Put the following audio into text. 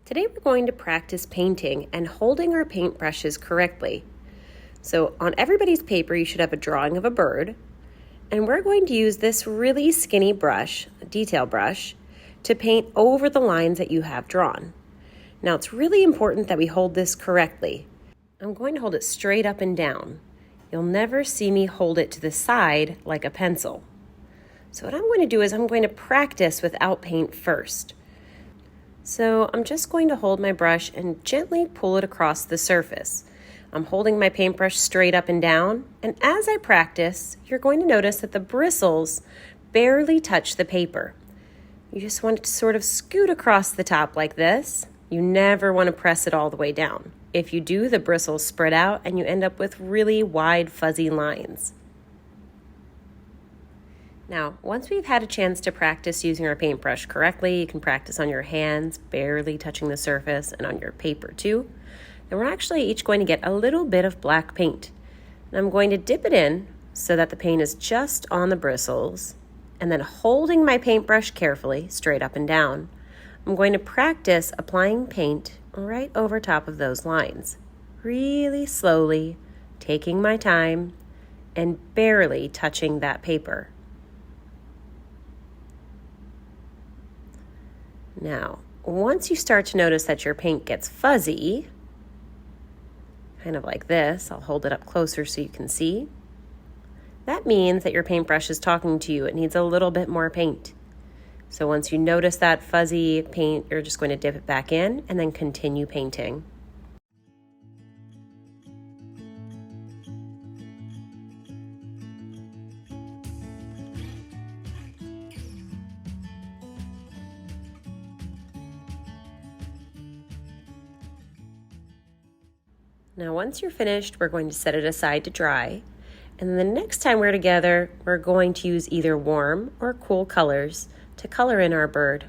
Today we're going to practice painting and holding our paintbrushes correctly. So on everybody's paper you should have a drawing of a bird, and we're going to use this really skinny brush, a detail brush, to paint over the lines that you have drawn. Now it's really important that we hold this correctly. I'm going to hold it straight up and down. You'll never see me hold it to the side like a pencil. So what I'm going to do is I'm going to practice without paint first. So I'm just going to hold my brush and gently pull it across the surface. I'm holding my paintbrush straight up and down, and as I practice, you're going to notice that the bristles barely touch the paper. You just want it to sort of scoot across the top like this. You never want to press it all the way down. If you do, the bristles spread out and you end up with really wide, fuzzy lines. Now, once we've had a chance to practice using our paintbrush correctly, you can practice on your hands, barely touching the surface, and on your paper too. Then we're actually each going to get a little bit of black paint. And I'm going to dip it in so that the paint is just on the bristles, and then holding my paintbrush carefully, straight up and down, I'm going to practice applying paint right over top of those lines. Really slowly, taking my time, and barely touching that paper. Now, once you start to notice that your paint gets fuzzy, kind of like this, I'll hold it up closer so you can see, that means that your paintbrush is talking to you. It needs a little bit more paint. So once you notice that fuzzy paint, you're just going to dip it back in and then continue painting. Now once you're finished, we're going to set it aside to dry. And then the next time we're together, we're going to use either warm or cool colors to color in our bird.